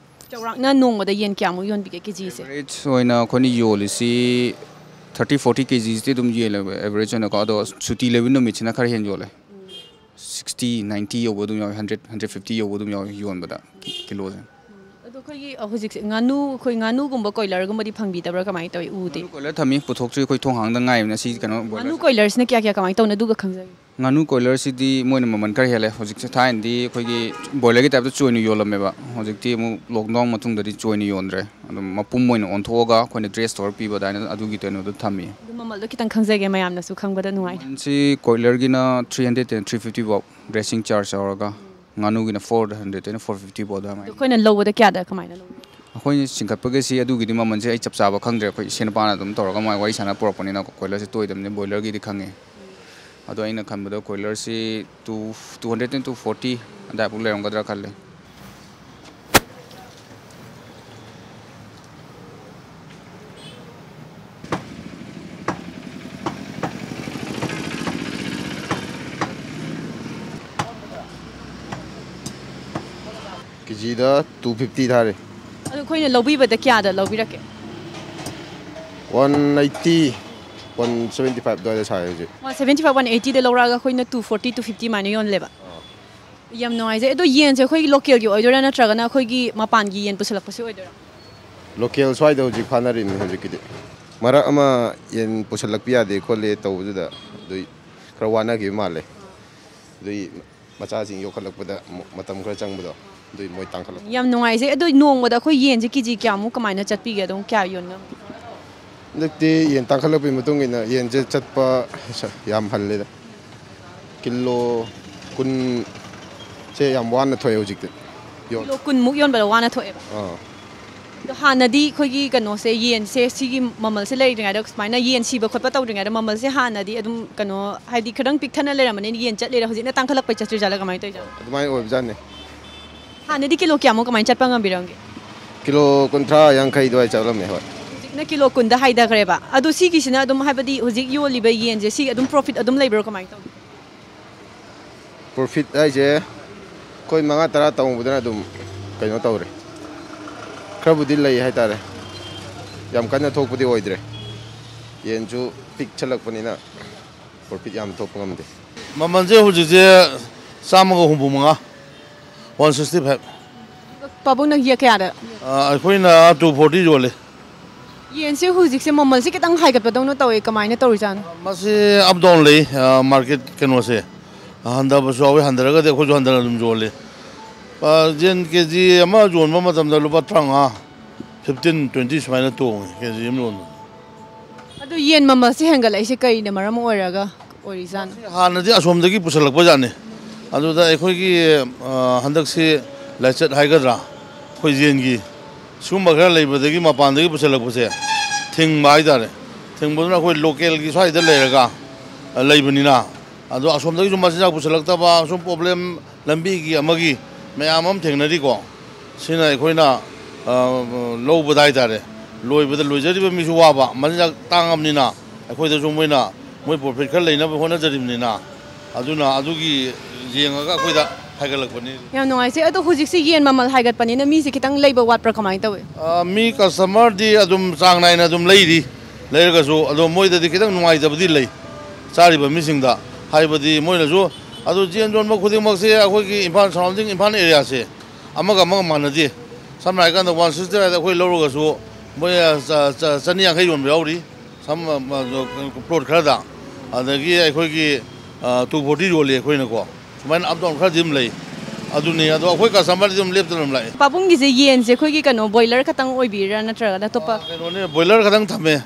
ꯆꯥꯎꯔꯥꯛꯅ ꯅꯣꯡꯃꯗ ꯌꯦꯟ ꯀꯌꯥꯃꯨꯛ ꯌꯣꯟꯕꯤꯒꯦ ꯀꯦꯖꯤꯁꯦ ꯑꯦꯚꯔꯦꯖ ꯑꯣꯏꯅ ꯑꯩꯈꯣꯏꯅ ꯌꯣꯜꯂꯤꯁꯤ 30-40 ꯀꯦꯖꯤꯁꯤꯗꯤ ꯑꯗꯨꯝ ꯌꯦꯜꯂꯦꯕ ꯑꯦꯚꯔꯦꯖ ꯑꯣꯏꯅꯀꯣ ꯑꯗꯣ ꯁꯨꯇꯤ ꯂꯩꯕ ꯅꯨꯃꯤꯠꯁꯤꯅ ꯈꯔ ꯍꯦꯟ ꯌꯣꯜꯂꯦ 60-90 ꯌꯧꯕ ꯑꯗꯨꯝ ꯌꯥꯎꯏ 100-150 ꯌꯧꯕ ꯑꯗꯨꯝ ꯌꯥꯎꯏ ꯌꯣꯟꯕꯗ ꯀꯤꯂꯣꯁꯦ ꯑꯗꯣ ꯑꯩꯈꯣꯏꯒꯤ ꯍꯧꯖꯤꯛꯁꯦ ꯑꯩꯈꯣꯏ ꯉꯥꯅꯨꯒꯨꯝꯕ ꯀꯣꯏꯂꯔꯒꯨꯝꯕꯗꯤ ꯐꯪꯕꯤꯗꯕ꯭ꯔꯥ ꯀꯃꯥꯏꯅ ꯇꯧꯏ ꯎꯗꯦ ꯉꯥꯅꯨ ꯀꯣꯏꯂꯔ ꯊꯝꯃꯤ ꯄꯨꯊꯣꯛꯇ꯭ꯔꯤ ꯑꯩꯈꯣꯏ ꯊꯣꯡ ꯍꯥꯡꯗ ꯉꯥꯏꯕꯅ ꯁꯤ ꯀꯩꯅꯣ ꯉꯥꯅꯨ ꯀꯣꯏꯂꯔꯁꯤꯅ ꯀꯌꯥ ꯀꯃꯥꯏꯅ ꯇꯧꯅ ꯑꯗꯨꯒ ꯈꯪꯖꯒꯦ ꯉꯥꯅꯨ ꯀꯣꯏꯂꯔꯁꯤꯗꯤ ꯃꯣꯏꯅ ꯃꯃꯜ ꯈꯔ ꯍꯦꯜꯂꯦ ꯍꯧꯖꯤꯛꯁꯦ ꯊꯥꯏꯅꯗꯤ ꯑꯩꯈꯣꯏꯒꯤ ꯕꯣꯏꯂꯔꯒꯤ ꯇꯥꯏꯞꯇ ꯆꯣꯏꯅ ꯌꯣꯜꯂꯝꯃꯦꯕ ꯍꯧꯖꯤꯛꯇꯤ ꯑꯃꯨꯛ ꯂꯣꯛꯗꯥꯎꯟ ꯃꯇꯨꯡꯗꯗꯤ ꯆꯣꯏꯅ ꯌꯣꯟꯗ꯭ꯔꯦ ꯑꯗꯨꯝ ꯃꯄꯨꯝ ꯑꯣꯏꯅ ꯑꯣꯟꯊꯣꯛꯑꯒ ꯑꯩꯈꯣꯏꯅ ꯗ꯭ꯔꯦꯁ ꯇꯧꯔ ꯄꯤꯕ ꯑꯗꯨꯃꯥꯏꯅ ꯑꯗꯨꯒꯤ ꯀꯩꯅꯣꯗꯣ ꯊꯝꯃꯤ ꯑꯗꯨ ꯃꯃꯜꯗꯣ ꯈꯤꯇꯪ ꯈꯪꯖꯒꯦ ꯃꯌꯥꯝꯅꯁꯨ ꯈꯪꯕꯗ ꯅꯨꯡꯉꯥꯏ ꯃꯃꯜꯁꯤ ꯀꯣꯏꯂꯔꯒꯤꯅ 300-350 ꯐꯥꯎ ꯗ꯭ꯔꯦꯁꯤꯡ ꯆꯥꯔꯖ ꯌꯥꯎꯔꯒ ꯉꯥꯅꯨꯒꯤꯅ 400-450 ꯐꯥꯎ ꯑꯗꯨꯃꯥꯏꯅ ꯑꯩꯈꯣꯏꯅ ꯂꯧꯕꯗ ꯀꯌꯥꯗ ꯀꯃꯥꯏꯅ ꯂꯧꯕꯤꯒꯦ ꯑꯩꯈꯣꯏꯅ ꯆꯤꯡꯈꯠꯄꯒꯤꯁꯤ ꯑꯗꯨꯒꯤꯗꯤ ꯃꯃꯜꯁꯦ ꯑꯩ ꯆꯞ ꯆꯥꯕ ꯈꯪꯗ꯭ꯔꯦ ꯑꯩꯈꯣꯏ ꯏꯁꯦꯟ ꯅꯨꯄꯥꯅ ꯑꯗꯨꯝ ꯇꯧꯔꯒ ꯃꯥꯏ ꯋꯥꯔꯤ ꯁꯥꯟꯅ ꯄꯨꯔꯛꯄꯅꯤꯅ ꯀꯣꯏꯂꯔꯁꯤ ꯇꯣꯏꯗꯕꯅꯤ ꯕꯣꯏꯂꯔꯒꯤꯗꯤ ꯈꯪꯉꯦ ꯑꯗꯣ ꯑꯩꯅ ꯈꯟꯕꯗ ꯀꯣꯏꯂꯔꯁꯤ 200-240 ꯑꯗꯥꯏꯐꯥꯎ ꯂꯩꯔꯝꯒꯗ꯭ꯔꯥ ꯈꯜꯂꯦ ꯀꯦꯖꯤꯗ 250 ꯊꯥꯔꯦ ꯑꯗꯣ ꯑꯩꯈꯣꯏꯅ ꯂꯧꯕꯤꯕꯗ ꯀꯌꯥꯗ ꯂꯧꯕꯤꯔꯛꯀꯦ 180 175 ꯑꯗꯨꯋꯥꯏꯗ ꯁꯥꯏ ꯍꯧꯖꯤꯛ 175-180ꯗ ꯂꯧꯔꯛꯑꯒ ꯑꯩꯈꯣꯏꯅ 240-250 ꯃꯥꯏꯅ ꯌꯣꯟꯂꯦꯕ ꯌꯥꯝ ꯅꯨꯡꯉꯥꯏꯖꯩ ꯑꯗꯣ ꯌꯦꯟꯁꯦ ꯑꯩꯈꯣꯏꯒꯤ ꯂꯣꯀꯦꯜꯒꯤ ꯑꯣꯏꯗꯣꯏꯔꯥ ꯅꯠꯇ꯭ꯔꯒꯅ ꯑꯩꯈꯣꯏꯒꯤ ꯃꯄꯥꯟꯒꯤ ꯌꯦꯟ ꯄꯨꯁꯜꯂꯛꯄꯁꯤ ꯑꯣꯏꯗꯣꯏꯔꯥ ꯂꯣꯀꯦꯜ ꯁ꯭ꯋꯥꯏꯗ ꯍꯧꯖꯤꯛ ꯐꯥꯅꯔꯤꯅꯤ ꯍꯧꯖꯤꯛꯀꯤꯗꯤ ꯃꯔꯛ ꯑꯃ ꯌꯦꯟ ꯄꯨꯁꯜꯂꯛꯄ ꯌꯥꯗꯦ ꯈꯣꯠꯂꯦ ꯇꯧꯕꯗꯨꯗ ꯑꯗꯨꯏ ꯈꯔ ꯋꯥꯅꯈꯤꯕ ꯃꯥꯜꯂꯦ ꯑꯗꯨꯏ ꯃꯆꯥꯁꯤꯡ ꯌꯣꯛꯈꯠꯂꯛꯄꯗ ꯃꯇꯝ ꯈꯔ ꯆꯪꯕꯗꯣ ꯑꯗꯨꯏ ꯃꯣꯏ ꯇꯥꯡꯈꯠꯂꯛꯄ ꯌꯥꯝ ꯅꯨꯡꯉꯥꯏꯖꯩ ꯑꯗꯣ ꯅꯣꯡꯃꯗ ꯑꯩꯈꯣꯏ ꯌꯦꯟꯁꯦ ꯀꯦꯖꯤ ꯀꯌꯥꯃꯨꯛ ꯀꯃꯥꯏꯅ ꯆꯠꯄꯤꯒꯦ ꯑꯗꯨꯝ ꯀꯌꯥ ꯌꯣꯟꯉꯝꯒꯦ ꯍꯟꯗꯛꯇꯤ ꯌꯦꯟ ꯇꯥꯡꯈꯠꯂꯛꯄꯒꯤ ꯃꯇꯨꯡ ꯏꯟꯅ ꯌꯦꯟꯁꯦ ꯆꯠꯄ ꯌꯥꯝ ꯍꯜꯂꯦꯗ ꯀꯤꯂꯣ 10 ꯁꯦ ꯌꯥꯝ ꯋꯥꯅ ꯊꯣꯛꯑꯦ ꯍꯧꯖꯤꯛꯇꯤ ꯀꯤꯂꯣ 10ꯃꯨꯛ ꯌꯣꯟꯕꯗ ꯋꯥꯅ ꯊꯣꯛꯑꯦꯕ ꯑꯗꯣ ꯍꯥꯟꯅꯗꯤ ꯑꯩꯈꯣꯏꯒꯤ ꯀꯩꯅꯣꯁꯦ ꯌꯦꯟꯁꯦ ꯁꯤꯒꯤ ꯃꯃꯜꯁꯦ ꯂꯩꯔꯤꯉꯩꯗ ꯁꯨꯃꯥꯏꯅ ꯌꯦꯟ ꯁꯤꯕ ꯈꯣꯠꯄ ꯇꯧꯗ꯭ꯔꯤꯉꯩꯗ ꯃꯃꯜꯁꯦ ꯍꯥꯟꯅꯗꯤ ꯑꯗꯨꯝ ꯀꯩꯅꯣ ꯍꯥꯏꯗꯤ ꯈꯤꯇꯪ ꯄꯤꯛꯊꯅ ꯂꯩꯔꯝꯕꯅꯤꯅ ꯌꯦꯟ ꯆꯠꯂꯤꯔ ꯍꯧꯖꯤꯛꯅ ꯇꯥꯡꯈꯠꯂꯛꯄꯩ ꯆꯠꯇ꯭ꯔꯤꯖꯥꯠꯂ ꯀꯃꯥꯏꯅ ꯇꯧꯔꯤꯖꯥꯠꯅꯣ ꯑꯗꯨꯃꯥꯏꯅ ꯑꯣꯏꯕꯖꯥꯠꯅꯤ ꯍꯥꯟꯅꯗꯤ ꯀꯤꯂꯣ ꯀꯌꯥꯃꯨꯛ ꯀꯃꯥꯏꯅ ꯆꯠꯄ ꯉꯝꯕꯤꯔꯝꯒꯦ ꯀꯤꯂꯣ 30-50 ꯑꯗꯨꯋꯥꯏ ꯆꯠꯂꯝꯃꯦ ꯍꯣꯏ ꯍꯧꯖꯤꯛꯅ ꯀꯤꯂꯣ 10ꯗ ꯍꯥꯏꯊꯈ꯭ꯔꯦꯕ ꯑꯗꯣ ꯁꯤꯒꯤꯁꯤꯅ ꯑꯗꯨꯝ ꯍꯥꯏꯕꯗꯤ ꯍꯧꯖꯤꯛ ꯌꯣꯜꯂꯤꯕ ꯌꯦꯟꯁꯦ ꯁꯤ ꯑꯗꯨꯝ ꯄ꯭ꯔꯣꯐꯤꯠ ꯑꯗꯨꯝ ꯂꯩꯕ꯭ꯔꯣ ꯀꯃꯥꯏꯅ ꯇꯧꯒꯦ ꯄ꯭ꯔꯣꯐꯤꯠ ꯍꯥꯏꯁꯦ ꯑꯩꯈꯣꯏ 5-10 ꯇꯧꯕꯗꯅ ꯑꯗꯨꯝ ꯀꯩꯅꯣ ꯇꯧꯔꯦ ꯈꯔꯕꯨꯗꯤ ꯂꯩ ꯍꯥꯏꯇꯥꯔꯦ ꯌꯥꯝ ꯀꯟꯅ ꯊꯣꯛꯄꯗꯤ ꯑꯣꯏꯗ꯭ꯔꯦ ꯌꯦꯟꯁꯨ ꯄꯤꯛꯁꯜꯂꯛꯄꯅꯤꯅ ꯄ꯭ꯔꯣꯐꯤꯠ ꯌꯥꯝ ꯊꯣꯛꯄ ꯉꯝꯗꯦ ꯃꯃꯜꯁꯦ ꯍꯧꯖꯤꯛꯁꯦ 165 165 ꯄꯥꯕꯨꯡꯅ ꯀꯌꯥꯗ ꯑꯩꯈꯣꯏꯅ 240 ꯌꯣꯜꯂꯦ ꯌꯦꯟꯁꯦ ꯍꯧꯖꯤꯛꯁꯦ ꯃꯃꯜꯁꯦ ꯈꯤꯇꯪ ꯍꯥꯏꯒꯠꯄꯗꯧꯅ ꯇꯧꯋꯦ ꯀꯃꯥꯏꯅ ꯇꯧꯔꯤꯖꯥꯠꯅꯣ ꯃꯁꯤ ꯑꯞ ꯗꯥꯎꯟ ꯂꯩ ꯃꯥꯔꯀꯦꯠ ꯀꯩꯅꯣꯁꯦ ꯍꯟꯊꯕꯁꯨ ꯌꯥꯎꯋꯤ ꯍꯟꯊꯔꯒꯗꯤ ꯑꯩꯈꯣꯏꯁꯨ ꯍꯟꯊꯅ ꯑꯗꯨꯝ ꯌꯣꯜꯂꯤ ꯌꯦꯟ ꯀꯦꯖꯤ ꯑꯃ ꯌꯣꯟꯕ ꯃꯇꯝꯗ ꯂꯨꯄꯥ 35 15-20 ꯁꯨꯃꯥꯏꯅ ꯇꯣꯡꯉꯦ ꯀꯦꯖꯤ ꯑꯃ ꯌꯣꯟꯕ ꯑꯗꯣ ꯌꯦꯟ ꯃꯃꯜꯁꯦ ꯍꯦꯟꯒꯠꯂꯛꯏꯁꯦ ꯀꯩꯅ ꯃꯔꯝ ꯑꯣꯏꯔꯒ ꯑꯣꯏꯔꯤꯖꯥꯠꯅꯣ ꯍꯥꯟꯅꯗꯤ ꯑꯁꯣꯝꯗꯒꯤ ꯄꯨꯁꯜꯂꯛꯄ ꯖꯥꯠꯅꯤ ꯑꯗꯨꯗ ꯑꯩꯈꯣꯏꯒꯤ ꯍꯟꯗꯛꯁꯤ ꯂꯥꯏꯆꯠ ꯍꯥꯏꯒꯗ꯭ꯔꯥ ꯑꯩꯈꯣꯏ ꯌꯦꯟꯒꯤ ꯁꯤꯒꯨꯝꯕ ꯈꯔ ꯂꯩꯕꯗꯒꯤ ꯃꯄꯥꯟꯗꯒꯤ ꯄꯨꯁꯜꯂꯛꯄꯁꯦ ꯊꯤꯡꯕ ꯍꯥꯏꯇꯥꯔꯦ ꯊꯤꯡꯕꯗꯨꯅ ꯑꯩꯈꯣꯏ ꯂꯣꯀꯦꯜꯒꯤ ꯁ꯭ꯋꯥꯏꯗ ꯂꯩꯔꯒ ꯂꯩꯕꯅꯤꯅ ꯑꯗꯣ ꯑꯁꯣꯝꯗꯒꯤꯁꯨ ꯃꯆꯤꯟꯖꯥꯛ ꯄꯨꯁꯜꯂꯛꯇꯕ ꯁꯨꯝ ꯄ꯭ꯔꯣꯕ꯭ꯂꯦꯝ ꯂꯝꯕꯤꯒꯤ ꯑꯃꯒꯤ ꯃꯌꯥꯝ ꯑꯃ ꯊꯦꯡꯅꯔꯤꯀꯣ ꯁꯤꯅ ꯑꯩꯈꯣꯏꯅ ꯂꯧꯕꯗ ꯍꯥꯏꯇꯥꯔꯦ ꯂꯣꯏꯕꯗ ꯂꯣꯏꯖꯔꯤꯕ ꯃꯤꯁꯨ ꯋꯥꯕ ꯃꯆꯤꯟꯖꯥꯛ ꯇꯥꯡꯉꯕꯅꯤꯅ ꯑꯩꯈꯣꯏꯗꯁꯨ ꯃꯣꯏ ꯄ꯭ꯔꯣꯐꯤꯠ ꯈꯔ ꯂꯩꯅꯕ ꯍꯣꯠꯅꯖꯔꯤꯕꯅꯤꯅ ꯑꯗꯨꯅ ꯑꯗꯨꯒꯤ ꯌꯦꯡꯉꯒ ꯑꯩꯈꯣꯏꯗ ꯍꯥꯏꯒꯠꯂꯛꯄꯅꯤ ꯌꯥꯝ ꯅꯨꯡꯉꯥꯏꯖꯩ ꯑꯗꯣ ꯍꯧꯖꯤꯛꯁꯤ ꯌꯦꯟ ꯃꯃꯜ ꯍꯥꯏꯒꯠꯄꯅꯤꯅ ꯃꯤꯁꯦ ꯈꯤꯇꯪ ꯂꯩꯕ ꯋꯥꯠꯄ꯭ꯔꯥ ꯀꯃꯥꯏꯅ ꯇꯧꯋꯤ ꯃꯤ ꯀꯁꯇꯃꯔꯗꯤ ꯑꯗꯨꯝ ꯆꯥꯡ ꯅꯥꯏꯅ ꯑꯗꯨꯝ ꯂꯩꯔꯒꯁꯨ ꯑꯗꯣ ꯃꯣꯏꯗꯗꯤ ꯈꯤꯇꯪ ꯅꯨꯡꯉꯥꯏꯇꯕꯗꯤ ꯂꯩ ꯆꯥꯔꯤꯕ ꯃꯤꯁꯤꯡꯗ ꯍꯥꯏꯕꯗꯤ ꯃꯣꯏꯅꯁꯨ ꯑꯗꯨ ꯌꯦꯟ ꯌꯣꯟꯕ ꯈꯨꯗꯤꯡꯃꯛꯁꯦ ꯑꯩꯈꯣꯏꯒꯤ ꯏꯝꯐꯥꯜ ꯁꯔꯥꯎꯟꯗꯤꯡ ꯏꯝꯐꯥꯜ ꯑꯦꯔꯤꯌꯥꯁꯦ ꯑꯃꯒ ꯃꯥꯟꯅꯗꯦ ꯁꯝꯅ ꯍꯥꯏꯔꯀꯥꯟꯗ 160 ꯑꯩꯈꯣꯏ ꯂꯧꯔꯒꯁꯨ ꯃꯣꯏ 150 ꯌꯣꯟꯕ ꯌꯥꯎꯔꯤ ꯄ꯭ꯂꯣꯠ ꯈꯔꯗ ꯑꯗꯒꯤ ꯑꯩꯈꯣꯏꯒꯤ 240 ꯌꯣꯜꯂꯤ ꯑꯩꯈꯣꯏꯅꯀꯣ ꯁꯨꯃꯥꯏꯅ ꯑꯞ ꯗꯥꯎꯟ ꯈꯔꯗꯤ ꯑꯗꯨꯝ ꯂꯩ ꯑꯗꯨꯅꯤ ꯑꯗꯣ ꯑꯩꯈꯣꯏ ꯀꯁꯇꯃꯔꯗꯤ ꯑꯗꯨꯝ ꯂꯦꯞꯇꯅ ꯑꯗꯨꯝ ꯂꯥꯛꯑꯦ ꯄꯥꯕꯨꯡꯒꯤꯁꯦ ꯌꯦꯟꯁꯦ ꯑꯩꯈꯣꯏꯒꯤ ꯀꯩꯅꯣ ꯕꯣꯏꯂꯔ ꯈꯛꯇꯪ ꯑꯣꯏꯕꯤꯔꯥ ꯅꯠꯇ꯭ꯔꯒꯅ ꯑꯇꯣꯞꯄ ꯀꯩꯅꯣꯅꯦ ꯕꯣꯏꯂꯔ ꯈꯛꯇꯪ ꯊꯝꯃꯦ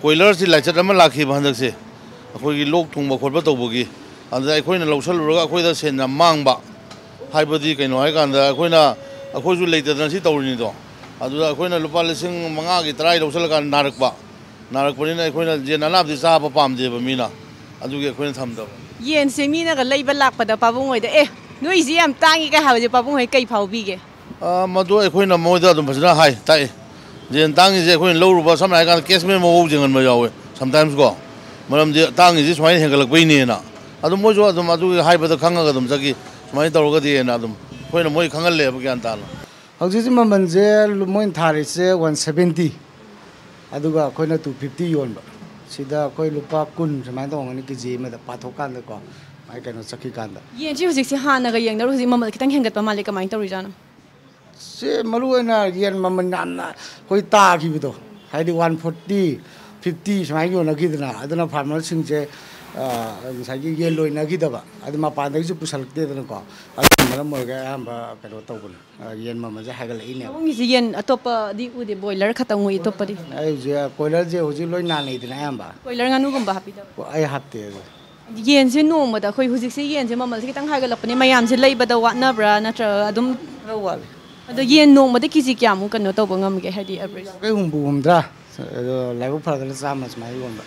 ꯀꯣꯏꯂꯔꯁꯤ ꯂꯥꯏꯆꯠ ꯑꯃ ꯂꯥꯛꯈꯤꯕ ꯍꯟꯗꯛꯁꯦ ꯑꯩꯈꯣꯏꯒꯤ ꯂꯣꯛ ꯊꯨꯡꯕ ꯈꯣꯠꯄ ꯇꯧꯕꯒꯤ ꯑꯗꯨꯗ ꯑꯩꯈꯣꯏꯅ ꯂꯧꯁꯜꯂꯨꯔꯒ ꯑꯩꯈꯣꯏꯗ ꯁꯦꯟ ꯌꯥꯝ ꯃꯥꯡꯕ ꯍꯥꯏꯕꯗꯤ ꯀꯩꯅꯣ ꯍꯥꯏꯀꯥꯟꯗ ꯑꯩꯈꯣꯏꯁꯨ ꯂꯩꯇꯗꯅ ꯁꯤ ꯇꯧꯔꯤꯅꯤꯗꯣ ꯑꯗꯨꯗ ꯑꯩꯈꯣꯏꯅ ꯂꯨꯄꯥ 5,000-10,000 ꯂꯧꯁꯜꯂꯀꯥꯟꯗ ꯅꯥꯔꯛꯄꯅꯤꯅ ꯑꯩꯈꯣꯏꯅ ꯌꯦꯟ ꯑꯅꯥꯕꯗꯤ ꯆꯥꯕ ꯄꯥꯝꯗꯦꯕ ꯃꯤꯅ ꯑꯗꯨꯒꯤ ꯑꯩꯈꯣꯏꯅ ꯊꯝꯗꯕ ꯌꯦꯟꯁꯦ ꯃꯤꯅꯒ ꯂꯩꯕ ꯂꯥꯛꯄꯗ ꯄꯥꯕꯨꯡ ꯍꯣꯏꯗ ꯅꯣꯏꯁꯤ ꯌꯥꯝ ꯇꯥꯡꯉꯤ ꯀꯥꯏ ꯍꯥꯏꯕꯁꯦ ꯄꯥꯕꯨꯡ ꯍꯣꯏ ꯀꯩ ꯐꯥꯎꯕꯤꯒꯦ ꯃꯗꯨ ꯑꯩꯈꯣꯏꯅ ꯃꯣꯏꯗ ꯑꯗꯨꯝ ꯐꯖꯅ ꯇꯥꯛꯏ ꯌꯦꯟ ꯇꯥꯡꯉꯤꯁꯦ ꯑꯩꯈꯣꯏꯅ ꯂꯧꯔꯨꯕ ꯁꯝꯅ ꯍꯥꯏꯔꯀꯥꯟꯗ ꯀꯦꯁ ꯃꯦꯃꯣ ꯌꯦꯡꯍꯟꯕ ꯌꯥꯎꯋꯦ ꯁꯝꯇꯥꯏꯝꯁ ꯀꯣ ꯃꯔꯝꯗꯤ ꯇꯥꯡꯉꯤꯁꯦ ꯁꯨꯃꯥꯏꯅ ꯍꯦꯟꯒꯠꯂꯛꯄꯩꯅꯦꯅ ꯑꯗꯨꯝ ꯃꯣꯏꯁꯨ ꯑꯗꯨꯝ ꯑꯗꯨꯒꯤ ꯍꯥꯏꯕꯗ ꯈꯪꯉꯒ ꯑꯗꯨꯝ ꯆꯠꯈꯤ ꯁꯨꯃꯥꯏꯅ ꯇꯧꯔꯒꯗꯤꯅ ꯑꯗꯨꯝ ꯑꯩꯈꯣꯏꯅ ꯃꯣꯏ ꯈꯪꯍꯜꯂꯦꯕ ꯒ꯭ꯌꯥꯟ ꯇꯥꯅ ꯍꯧꯖꯤꯛꯁꯤ ꯃꯃꯜꯁꯦ ꯃꯣꯏꯅ ꯊꯥꯔꯤꯁꯦ 170 ꯑꯗꯨꯒ ꯑꯩꯈꯣꯏꯅ 250 ꯌꯣꯟꯕ ꯁꯤꯗ ꯑꯩꯈꯣꯏ ꯂꯨꯄꯥ 10 ꯁꯨꯃꯥꯏꯅ ꯇꯧꯒꯅꯤ ꯀꯦꯖꯤ ꯑꯃꯗ ꯄꯥꯊꯣꯛꯀꯥꯟꯗꯀꯣ ꯃꯥꯏ ꯀꯩꯅꯣ ꯆꯠꯈꯤꯀꯥꯟꯗ ꯌꯦꯟꯁꯤ ꯍꯧꯖꯤꯛꯁꯤ ꯍꯥꯟꯅꯒ ꯌꯦꯡꯅꯔꯨ ꯍꯧꯖꯤꯛ ꯃꯃꯜ ꯈꯤꯇꯪ ꯍꯦꯟꯒꯠꯄ ꯃꯥꯜꯂꯦ ꯀꯃꯥꯏꯅ ꯇꯧꯔꯤꯖꯥꯠꯅꯣ ꯁꯤ ꯃꯔꯨꯑꯣꯏꯅ ꯌꯦꯟ ꯃꯃꯜ ꯌꯥꯝꯅ ꯑꯩꯈꯣꯏ ꯇꯥꯈꯤꯕꯗꯣ ꯍꯥꯏꯗꯤ 140 50 ꯁꯨꯃꯥꯏꯅ ꯌꯣꯟꯅꯈꯤꯗꯅ ꯑꯗꯨꯅ ꯐꯥꯔꯃꯔꯁꯤꯡꯁꯦ ꯉꯁꯥꯏꯒꯤ ꯌꯦꯟ ꯂꯣꯏꯅꯈꯤꯗꯕ ꯑꯗꯨ ꯃꯄꯥꯟꯗꯒꯤꯁꯨ ꯄꯨꯁꯜꯂꯛꯇꯦꯗꯅꯀꯣ ꯑꯗꯨꯅ ꯃꯔꯝ ꯑꯣꯏꯔꯒ ꯑꯌꯥꯝꯕ ꯀꯩꯅꯣ ꯇꯧꯕꯅꯦ ꯌꯦꯟ ꯃꯃꯜꯁꯦ ꯍꯥꯏꯒꯠꯂꯛꯏꯅꯦꯕ ꯃꯣꯏꯒꯤꯁꯤ ꯌꯦꯟ ꯑꯇꯣꯞꯄꯗꯤ ꯎꯗꯦ ꯕꯣꯏꯂꯔ ꯈꯛꯇꯪ ꯎꯏ ꯑꯇꯣꯞꯄꯗꯤ ꯑꯩ ꯍꯧꯖꯤꯛ ꯀꯣꯏꯂꯔꯁꯦ ꯍꯧꯖꯤꯛ ꯂꯣꯏ ꯅꯥꯅꯩꯗꯅ ꯑꯌꯥꯝꯕ ꯕꯣꯏꯂꯔ ꯉꯥꯅꯨꯒꯨꯝꯕ ꯍꯥꯞꯄꯤꯗꯕ ꯑꯩ ꯍꯥꯞꯇꯦ ꯑꯗꯨ ꯌꯦꯟꯁꯦ ꯅꯣꯡꯃꯗ ꯑꯩꯈꯣꯏ ꯍꯧꯖꯤꯛꯁꯦ ꯌꯦꯟꯁꯦ ꯃꯃꯜꯁꯦ ꯈꯤꯇꯪ ꯍꯥꯏꯒꯠꯂꯛꯄꯅꯦ ꯃꯌꯥꯝꯁꯦ ꯂꯩꯕꯗ ꯋꯥꯠꯅꯕ꯭ꯔꯥ ꯅꯠꯇ꯭ꯔꯒ ꯑꯗꯨꯝ ꯈꯔ ꯋꯥꯠꯂꯤ ꯑꯗꯣ ꯌꯦꯟ ꯅꯣꯡꯃꯗ ꯀꯦꯖꯤ ꯀꯌꯥꯃꯨꯛ ꯀꯩꯅꯣ ꯇꯧꯕ ꯉꯝꯒꯦ ꯍꯥꯏꯗꯤ ꯑꯦꯚꯔꯦꯖ ꯀꯩ ꯍꯨꯝꯐꯨ ꯍꯨꯝꯗ꯭ꯔꯥ ꯑꯗꯣ ꯂꯥꯏꯕꯛ ꯐꯔꯒꯅ 100 ꯁꯨꯃꯥꯏꯅ ꯌꯣꯟꯕ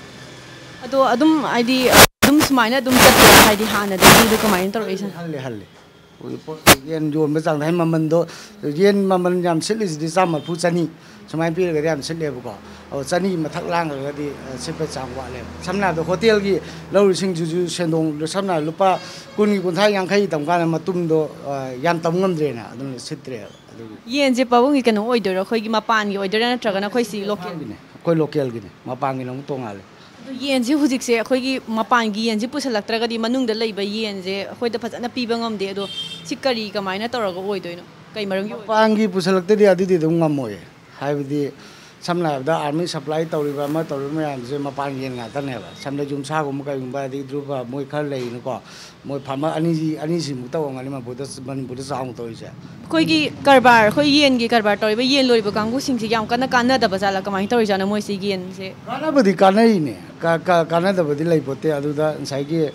ꯑꯗꯣ ꯑꯗꯨꯝ ꯍꯥꯏꯗꯤ ꯑꯗꯨꯝ ꯁꯨꯃꯥꯏꯅ ꯑꯗꯨꯝ ꯆꯠꯄ ꯍꯥꯏꯗꯤ ꯍꯥꯟꯅꯗꯒꯤ ꯑꯗꯨ ꯀꯃꯥꯏꯅ ꯇꯧꯔꯛꯏꯁꯦ ꯍꯜꯂꯦ ꯌꯦꯟ ꯌꯣꯟꯕ ꯆꯥꯡꯗ ꯍꯥꯏ ꯃꯃꯜꯗꯣ ꯌꯦꯟꯃꯃꯜ ꯌꯥꯝ ꯁꯤꯠꯂꯤꯁꯤꯗꯤ 140 100 ꯁꯨꯃꯥꯏꯅ ꯄꯤꯔꯒꯗꯤ ꯌꯥꯝ ꯁꯤꯠꯂꯦꯕꯀꯣ ꯑꯗꯣ 100 ꯃꯊꯛ ꯂꯥꯡꯈ꯭ꯔꯒꯗꯤ ꯁꯤꯠꯄ ꯆꯥꯡ ꯋꯥꯠꯂꯦꯕ ꯁꯝꯅ ꯍꯥꯏꯔꯕꯗ ꯍꯣꯇꯦꯜꯒꯤ ꯂꯧꯔꯤꯁꯤꯡꯁꯤꯁꯨ ꯁꯦꯟꯗꯣꯡ ꯁꯝꯅ ꯍꯥꯏꯔꯕꯗ ꯂꯨꯄꯥ 20 50 50 ꯇꯝ ꯀꯥꯟꯗ ꯃꯇꯨꯡꯗꯣ ꯌꯥꯝ ꯇꯝ ꯉꯝꯗ꯭ꯔꯦꯅ ꯑꯗꯨꯅ ꯁꯤꯠꯇ꯭ꯔꯦꯕ ꯑꯗꯨꯒꯤ ꯌꯦꯟꯁꯦ ꯄꯥꯕꯨꯡꯒꯤ ꯀꯩꯅꯣ ꯑꯣꯏꯗꯣꯏꯔꯣ ꯑꯩꯈꯣꯏꯒꯤ ꯃꯄꯥꯟꯒꯤ ꯑꯣꯏꯗꯣꯏꯔꯥ ꯅꯠꯇ꯭ꯔꯒꯅ ꯑꯩꯈꯣꯏ ꯁꯤ ꯂꯣꯀꯦꯜꯒꯤꯅꯦ ꯑꯩꯈꯣꯏ ꯂꯣꯀꯦꯜꯒꯤꯅꯦ ꯃꯄꯥꯟꯒꯤꯅ ꯑꯃꯨꯛ ꯇꯣꯡꯉꯥꯜꯂꯦ ꯑꯗꯣ ꯌꯦꯟꯁꯦ ꯍꯧꯖꯤꯛꯁꯦ ꯑꯩꯈꯣꯏꯒꯤ ꯃꯄꯥꯟꯒꯤ ꯌꯦꯟꯁꯦ ꯄꯨꯁꯜꯂꯛꯇ꯭ꯔꯒꯗꯤ ꯃꯅꯨꯡꯗ ꯂꯩꯕ ꯌꯦꯟꯁꯦ ꯑꯩꯈꯣꯏꯗ ꯐꯖꯅ ꯄꯤꯕ ꯉꯝꯗꯦ ꯑꯗꯣ ꯁꯤ ꯀꯔꯤ ꯀꯃꯥꯏꯅ ꯇꯧꯔꯒ ꯑꯣꯏꯗꯣꯏꯅꯣ ꯀꯩ ꯃꯔꯝꯒꯤ ꯃꯄꯥꯟꯒꯤ ꯄꯨꯁꯜꯂꯛꯇꯗꯤ ꯑꯗꯨꯗꯤ ꯑꯗꯨꯝ ꯉꯝꯃꯣꯏ ꯍꯥꯏꯕꯗꯤ ꯁꯝꯅ ꯍꯥꯏꯔꯕꯗ ꯑꯥꯔꯃꯤ ꯁꯄ꯭ꯂꯥꯏ ꯇꯧꯔꯤꯕ ꯑꯃ ꯇꯧꯔꯤꯕ ꯃꯌꯥꯝꯁꯦ ꯃꯄꯥꯟ ꯌꯦꯟ ꯉꯥꯛꯇꯅꯦꯕ ꯁꯝꯅ ꯌꯨꯝꯁꯥꯒꯨꯝꯕ ꯀꯩꯒꯨꯝꯕ ꯑꯗꯒꯤ ꯗ꯭ꯔꯨꯕ ꯃꯣꯏ ꯈꯔ ꯂꯩꯅꯀꯣ ꯃꯣꯏ ꯐꯥꯔꯃꯔ ꯑꯅꯤꯁꯤꯃꯨꯛ ꯇꯧꯔꯝꯒꯅꯤ ꯃꯅꯤꯄꯨꯔꯗ ꯆꯥꯎꯅ ꯇꯧꯔꯤꯁꯦ ꯑꯩꯈꯣꯏꯒꯤ ꯀꯔꯕꯥꯔ ꯑꯩꯈꯣꯏ ꯌꯦꯟꯒꯤ ꯀꯔꯕꯥꯔ ꯇꯧꯔꯤꯕ ꯌꯦꯟ ꯂꯣꯏꯔꯤꯕ ꯀꯥꯡꯕꯨꯁꯤꯡꯁꯦ ꯌꯥꯝ ꯀꯟꯅ ꯀꯥꯟꯅꯗꯕ ꯖꯥꯠꯂꯥ ꯀꯃꯥꯏꯅ ꯇꯧꯔꯤꯖꯥꯠꯅꯣ ꯃꯣꯏꯁꯤ ꯌꯦꯟꯁꯦ ꯀꯥꯟꯅꯕꯗꯤ ꯀꯥꯟꯅꯩꯅꯦ ꯀꯥꯟꯅꯗꯕꯗꯤ ꯂꯩꯄꯣꯠꯇꯦ ꯑꯗꯨꯗ ꯉꯁꯥꯏꯒꯤ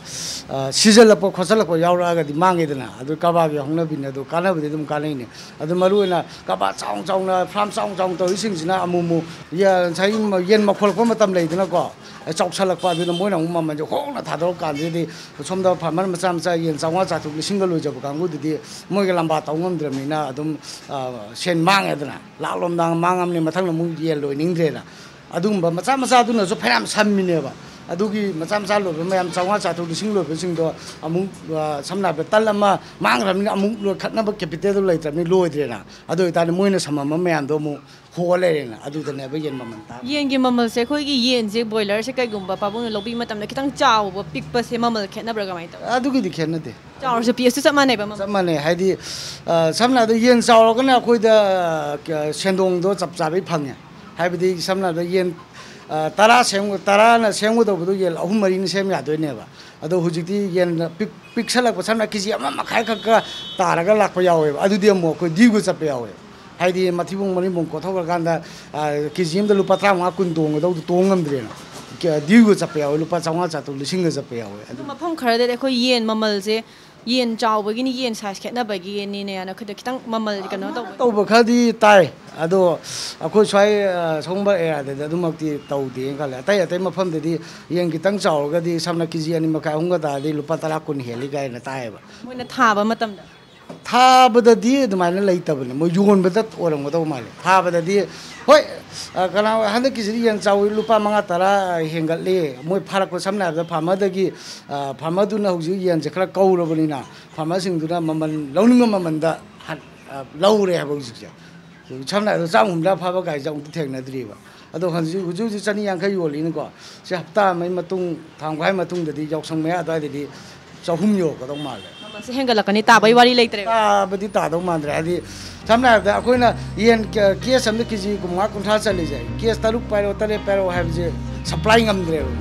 ꯁꯤꯖꯜꯂꯛꯄ ꯈꯣꯠꯆꯜꯂꯛꯄ ꯌꯥꯎꯔꯛꯑꯒꯗꯤ ꯃꯥꯡꯉꯦꯗꯅ ꯑꯗꯨ ꯀꯔꯕꯥꯔꯒꯤ ꯍꯧꯅꯕꯤꯅꯦ ꯑꯗꯨ ꯀꯥꯟꯅꯕꯗꯤ ꯑꯗꯨꯝ ꯀꯥꯟꯅꯩꯅꯦ ꯑꯗꯨ ꯃꯔꯨꯑꯣꯏꯅ ꯀꯔꯕꯥꯔ ꯆꯥꯎꯅ ꯐꯥꯔꯝ ꯆꯥꯎꯅ ꯇꯧꯔꯤꯁꯤꯡꯁꯤꯅ ꯑꯃꯨꯛ ꯉꯁꯥꯏꯒꯤ ꯌꯦꯟ ꯃꯈꯣꯜꯂꯛꯄ ꯃꯇꯝ ꯂꯩꯗꯅꯀോ ꯆꯥꯎꯁꯜꯂꯛꯄ ꯑꯗꯨꯅ ꯃꯣꯏꯅ ꯑꯃꯨꯛ ꯃꯃꯜꯁꯦ ꯍꯣꯡꯅ ꯊꯥꯗꯣꯔꯛ ꯀꯥꯟꯗꯗꯤ ꯁꯣꯝꯗ ꯐꯥꯔꯃꯔ ꯃꯆꯥ ꯌꯦꯟ 500 400 1,000ꯒ ꯂꯣꯏꯖꯕ ꯀꯥꯡꯕꯨꯗꯨꯗꯤ ꯃꯣꯏꯒ ꯂꯝꯕꯥ ꯇꯧ ꯉꯝꯗ꯭ꯔꯕꯅꯤ나 ꯑꯗꯨꯝ ꯁꯦꯟ ꯃꯥꯡꯉꯦꯗꯅ ꯂꯥꯛꯂꯣꯝꯗ ꯃꯥꯡꯉꯝꯅꯤ ꯃꯊꯪꯗ ꯑꯃꯨꯛ ꯌꯦꯟ ꯂꯣꯏꯅꯤꯡꯗ꯭ꯔꯦꯅ ꯑꯗꯨꯒꯨꯝꯕ ꯃꯆꯥꯗꯨꯅꯁꯨ ꯐꯅꯌꯥꯝ ꯁꯝꯃꯤꯅꯦꯕ ꯑꯗꯨꯒꯤ ꯃꯆꯥ ꯂꯣꯏꯕ ꯃꯌꯥꯝ 500 400 1,000 ꯂꯣꯏꯕꯁꯤꯡꯗꯣ ꯑꯃꯨꯛ ꯁꯝꯅ ꯍꯥꯏꯔꯕꯗ ꯇꯟ ꯑꯃ ꯃꯥꯡꯈ꯭ꯔꯕꯅꯤꯅ ꯑꯃꯨꯛ ꯂꯣꯏꯈꯠꯅꯕ ꯀꯦꯄꯤꯇꯦꯜꯗꯣ ꯂꯩꯇ꯭ꯔꯕꯅꯤꯅ ꯂꯣꯏꯗ꯭ꯔꯦꯅ ꯑꯗꯨ ꯑꯣꯏꯇꯥꯔꯗꯤ ꯃꯣꯏꯅ ꯁꯝꯃꯝꯕ ꯃꯌꯥꯝꯗꯣ ꯑꯃꯨꯛ ꯍꯣꯜ ꯂꯩꯔꯦꯅ ꯑꯗꯨꯗꯅꯦꯕ ꯌꯦꯟ ꯃꯃꯜ ꯇꯥꯕ ꯌꯦꯟꯒꯤ ꯃꯃꯜꯁꯦ ꯑꯩꯈꯣꯏꯒꯤ ꯌꯦꯟꯁꯦ ꯕꯣꯏꯂꯔꯁꯦ ꯀꯩꯒꯨꯝꯕ ꯄꯥꯕꯨꯡꯅ ꯂꯧꯕꯤꯕ ꯃꯇꯝꯗ ꯈꯤꯇꯪ ꯆꯥꯎꯕ ꯄꯤꯛꯄꯁꯦ ꯃꯃꯜ ꯈꯦꯠꯅꯕ꯭ꯔꯥ ꯀꯃꯥꯏꯅ ꯇꯧꯋꯤ ꯑꯗꯨꯒꯤꯗꯤ ꯈꯦꯠꯅꯗꯦ ꯆꯥꯎꯔꯁꯨ ꯄꯤꯛꯑꯁꯨ ꯆꯞ ꯃꯥꯟꯅꯩꯕ ꯆꯞ ꯃꯥꯟꯅꯩ ꯍꯥꯏꯗꯤ ꯁꯝꯅ ꯍꯥꯏꯔꯕꯗ ꯌꯦꯟ ꯆꯥꯎꯔꯒꯅ ꯑꯩꯈꯣꯏꯗ ꯁꯦꯟꯗꯣꯡꯗꯣ ꯆꯞ ꯆꯥꯕꯤ ꯐꯪꯉꯦ ꯍꯥꯏꯕꯗꯤ ꯁꯝꯅ ꯍꯥꯏꯔꯕꯗ ꯌꯦꯟ 10ꯅ ꯁꯦꯝꯒꯗꯧꯕꯗꯣ ꯌꯦꯟ 3 4ꯅ ꯁꯦꯝ ꯌꯥꯗꯣꯏꯅꯦꯕ ꯑꯗꯣ ꯍꯧꯖꯤꯛꯇꯤ ꯌꯦꯟ ꯄꯤꯛꯁꯜꯂꯛꯄ ꯁꯝꯅ ꯀꯦꯖꯤ 1.5 ꯈꯛꯀ ꯇꯥꯔꯒ ꯂꯥꯛꯄ ꯌꯥꯎꯋꯦꯕ ꯑꯗꯨꯗꯤ ꯑꯃꯨꯛ ꯑꯩꯈꯣꯏ ꯗ꯭ꯌꯨꯒ ꯆꯠꯄ ꯌꯥꯎꯋꯦꯕ ꯍꯥꯏꯗꯤ ꯃꯊꯤꯕꯣꯡ ꯃꯔꯤꯕꯣꯡ ꯀꯣꯊꯣꯛꯈ꯭ꯔꯀꯥꯟꯗ ꯀꯦꯖꯤ ꯑꯃꯗ ꯂꯨꯄꯥ 35 20 ꯇꯣꯡꯒꯗꯧꯗꯣ ꯇꯣꯡ ꯉꯝꯗ꯭ꯔꯦꯅ ꯗ꯭ꯌꯨꯒ ꯆꯠꯄ ꯌꯥꯎꯋꯦ ꯂꯨꯄꯥ 500 400 1,000ꯒ ꯆꯠꯄ ꯌꯥꯎꯋꯦ ꯑꯗꯨ ꯃꯐꯝ ꯈꯔꯗꯗꯤ ꯑꯩꯈꯣꯏ ꯌꯦꯟ ꯃꯃꯜꯁꯦ ꯌꯦꯟ ꯆꯥꯎꯕꯒꯤꯅꯤ ꯌꯦꯟ ꯁꯥꯏꯖ ꯈꯦꯠꯅꯕꯒꯤꯅꯤꯅꯦꯅ ꯈꯤꯇꯪ ꯃꯃꯜ ꯀꯩꯅꯣ ꯇꯧꯕ ꯈꯔꯗꯤ ꯇꯥꯏ ꯑꯗꯣ ꯑꯩꯈꯣꯏ ꯁ꯭ꯋꯥꯏ ꯁꯣꯝꯕ ꯑꯦꯔꯤꯌꯥꯗꯗꯤ ꯑꯗꯨꯃꯛꯇꯤ ꯇꯧꯗꯦꯅ ꯈꯜꯂꯦ ꯑꯇꯩ ꯃꯐꯝꯗꯗꯤ ꯌꯦꯟ ꯈꯤꯇꯪ ꯆꯥꯎꯔꯒꯗꯤ ꯁꯝꯅ ꯀꯦꯖꯤ 2.5 3ꯒ ꯇꯥꯔꯗꯤ ꯂꯨꯄꯥ 10 20 ꯍꯦꯜꯂꯤ ꯀꯥꯏꯅ ꯇꯥꯏꯌꯦꯕ ꯃꯣꯏꯅ ꯊꯥꯕ ꯃꯇꯝꯗ ꯊꯥꯕꯗꯗꯤ ꯑꯗꯨꯃꯥꯏꯅ ꯂꯩꯇꯕꯅꯦ ꯃꯣꯏ ꯌꯣꯟꯕꯗ ꯑꯣꯏꯔꯝꯒꯗꯧꯕ ꯃꯥꯜꯂꯦ ꯊꯥꯕꯗꯗꯤ ꯍꯣꯏ ꯀꯅꯥ ꯍꯟꯗꯛꯀꯤꯁꯤꯗꯤ ꯌꯦꯟ ꯆꯥꯎꯋꯤ ꯂꯨꯄꯥ 5 10 ꯍꯦꯟꯒꯠꯂꯤ ꯃꯣꯏ ꯐꯥꯔꯛꯄ ꯁꯝꯅ ꯍꯥꯏꯔꯕꯗ ꯐꯥꯔꯃꯔꯗꯨꯅ ꯍꯧꯖꯤꯛ ꯌꯦꯟꯁꯦ ꯈꯔ ꯀꯧꯔꯕꯅꯤꯅ ꯐꯥꯔꯃꯔꯁꯤꯡꯗꯨꯅ ꯃꯃꯜ ꯂꯧꯅꯤꯡꯕ ꯃꯃꯜꯗ ꯂꯧꯔꯦ ꯍꯥꯏꯕ ꯍꯧꯖꯤꯛꯁꯦ ꯁꯝꯅ ꯍꯥꯏꯔꯕꯗ 150 ꯐꯥꯕ ꯒꯥꯏꯁꯦ ꯑꯃꯨꯛꯇ ꯊꯦꯡꯅꯗ꯭ꯔꯤꯕ ꯑꯗꯣ ꯍꯧꯖꯤꯛ 150 ꯌꯣꯜꯂꯤꯅꯀꯣ ꯁꯤ ꯍꯞꯇꯥ ꯑꯃꯒꯤ ꯃꯇꯨꯡ ꯊꯥ ꯃꯈꯥꯏ ꯃꯇꯨꯡꯗꯗꯤ ꯌꯥꯎꯁꯪ ꯃꯌꯥ ꯑꯗꯨꯋꯥꯏꯗꯗꯤ 300 ꯌꯧꯔꯛꯀꯗꯧ ꯃꯥꯜꯂꯦ ꯃꯃꯜꯁꯦ ꯍꯦꯟꯒꯠꯂꯛꯀꯅꯤ ꯇꯥꯕꯒꯤ ꯋꯥꯔꯤ ꯂꯩꯇ꯭ꯔꯦ ꯇꯥꯕꯗꯤ ꯇꯥꯗꯧ ꯃꯥꯟꯗ꯭ꯔꯦ ꯍꯥꯏꯗꯤ ꯁꯝꯅ ꯍꯥꯏꯔꯕꯗ ꯑꯩꯈꯣꯏꯅ ꯌꯦꯟ ꯀꯦꯁ ꯑꯃꯗ ꯀꯦꯖꯤ 50 50 ꯆꯠꯂꯤꯁꯦ ꯀꯦꯁ 6 ꯄꯥꯏꯔꯣ 7 ꯄꯥꯏꯔꯣ ꯍꯥꯏꯕꯁꯦ ꯁꯄ꯭ꯂꯥꯏ ꯉꯝꯗ꯭ꯔꯦꯕ